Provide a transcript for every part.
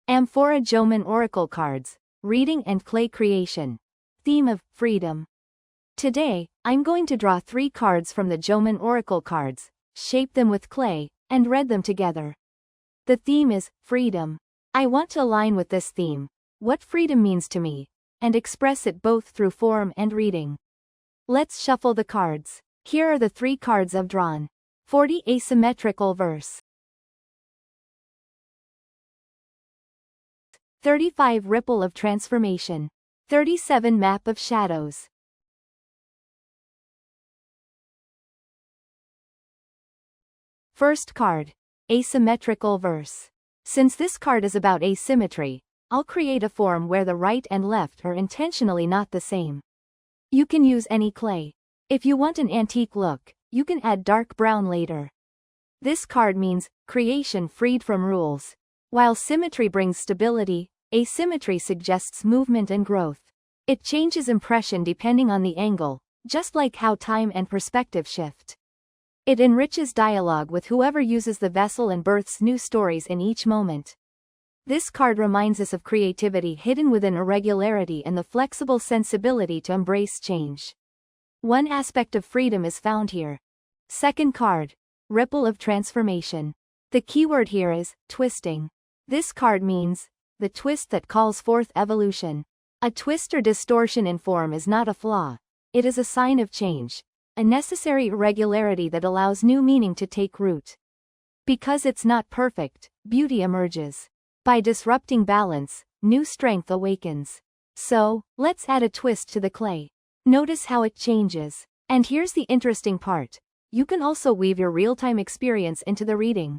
Amphora Jomon Oracle Cards, Reading and Clay Creation. Theme of Freedom. Today, I'm going to draw 3 cards from the Jomon Oracle Cards, shape them with clay, and read them together. The theme is Freedom. I want to align with this theme, what freedom means to me, and express it both through form and reading. Let's shuffle the cards. Here are the 3 cards I've drawn. 40 Asymmetrical Verse. 35 Ripple of Transformation. 37 Map of Shadows. First card. Asymmetrical Verse. Since this card is about asymmetry, I'll create a form where the right and left are intentionally not the same. You can use any clay. If you want an antique look, you can add dark brown later. This card means creation freed from rules. While symmetry brings stability, asymmetry suggests movement and growth. It changes impression depending on the angle, just like how time and perspective shift. It enriches dialogue with whoever uses the vessel and births new stories in each moment. This card reminds us of creativity hidden within irregularity and the flexible sensibility to embrace change. One aspect of freedom is found here. Second card. Ripple of Transformation. The keyword here is twisting. This card means the twist that calls forth evolution. A twist or distortion in form is not a flaw. It is a sign of change, a necessary irregularity that allows new meaning to take root. Because it's not perfect, beauty emerges. By disrupting balance, new strength awakens. So, let's add a twist to the clay. Notice how it changes. And here's the interesting part. You can also weave your real-time experience into the reading.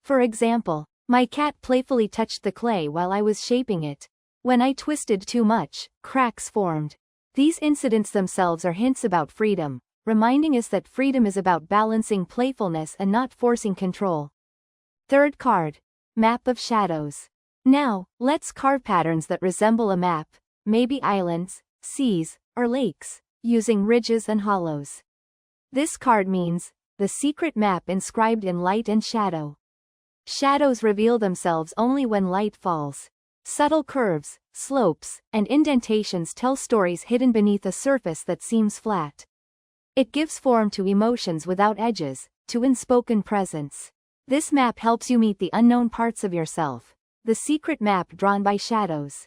For example, my cat playfully touched the clay while I was shaping it. When I twisted too much, cracks formed. These incidents themselves are hints about freedom, reminding us that freedom is about balancing playfulness and not forcing control. Third card. Map of Shadows. Now, let's carve patterns that resemble a map, maybe islands, seas, or lakes, using ridges and hollows. This card means the secret map inscribed in light and shadow. Shadows reveal themselves only when light falls. Subtle curves, slopes, and indentations tell stories hidden beneath a surface that seems flat. It gives form to emotions without edges, to unspoken presence. This map helps you meet the unknown parts of yourself, the secret map drawn by shadows.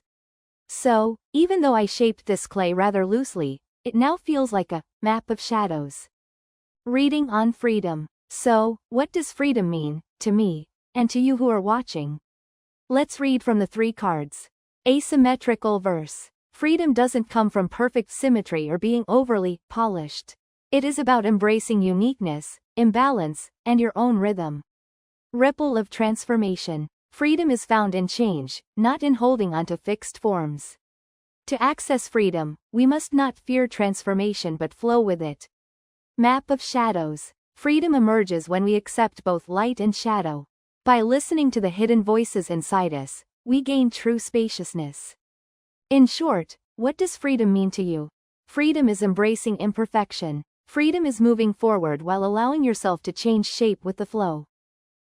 So, even though I shaped this clay rather loosely, it now feels like a map of shadows. Reading on freedom. So, what does freedom mean, to me, and to you who are watching? Let's read from the 3 cards. Asymmetrical Verse. Freedom doesn't come from perfect symmetry or being overly polished. It is about embracing uniqueness, imbalance, and your own rhythm. Ripple of Transformation. Freedom is found in change, not in holding onto fixed forms. To access freedom, we must not fear transformation but flow with it. Map of Shadows. Freedom emerges when we accept both light and shadow. By listening to the hidden voices inside us, we gain true spaciousness. In short, what does freedom mean to you? Freedom is embracing imperfection. Freedom is moving forward while allowing yourself to change shape with the flow.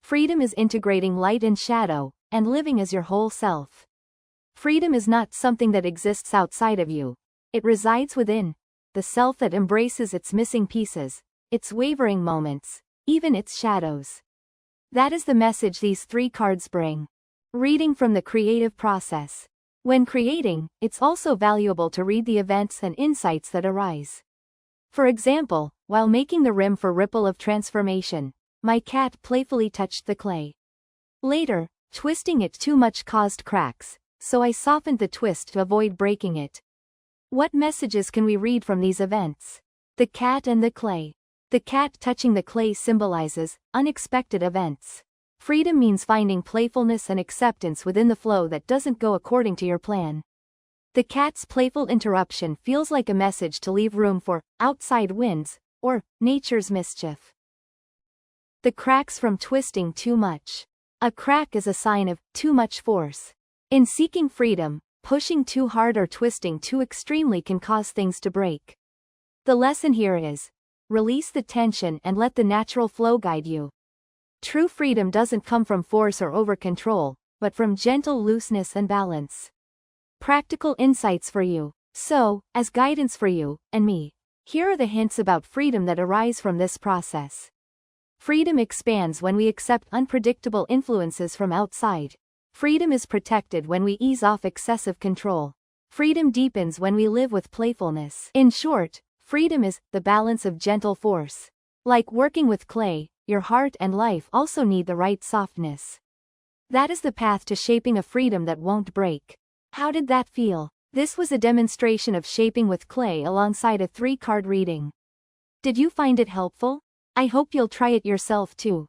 Freedom is integrating light and shadow, and living as your whole self. Freedom is not something that exists outside of you. It resides within, the self that embraces its missing pieces, its wavering moments, even its shadows. That is the message these 3 cards bring. Reading from the creative process. When creating, it's also valuable to read the events and insights that arise. For example, while making the rim for Ripple of Transformation, my cat playfully touched the clay. Later, twisting it too much caused cracks, so I softened the twist to avoid breaking it. What messages can we read from these events? The cat and the clay. The cat touching the clay symbolizes unexpected events. Freedom means finding playfulness and acceptance within the flow that doesn't go according to your plan. The cat's playful interruption feels like a message to leave room for outside winds or nature's mischief. The cracks from twisting too much. A crack is a sign of too much force. In seeking freedom, pushing too hard or twisting too extremely can cause things to break. The lesson here is, release the tension and let the natural flow guide you. True freedom doesn't come from force or over control, but from gentle looseness and balance. Practical insights for you. So, as guidance for you, and me, here are the hints about freedom that arise from this process. Freedom expands when we accept unpredictable influences from outside. Freedom is protected when we ease off excessive control. Freedom deepens when we live with playfulness. In short, freedom is the balance of gentle force. Like working with clay, your heart and life also need the right softness. That is the path to shaping a freedom that won't break. How did that feel? This was a demonstration of shaping with clay alongside a 3-card reading. Did you find it helpful? I hope you'll try it yourself too.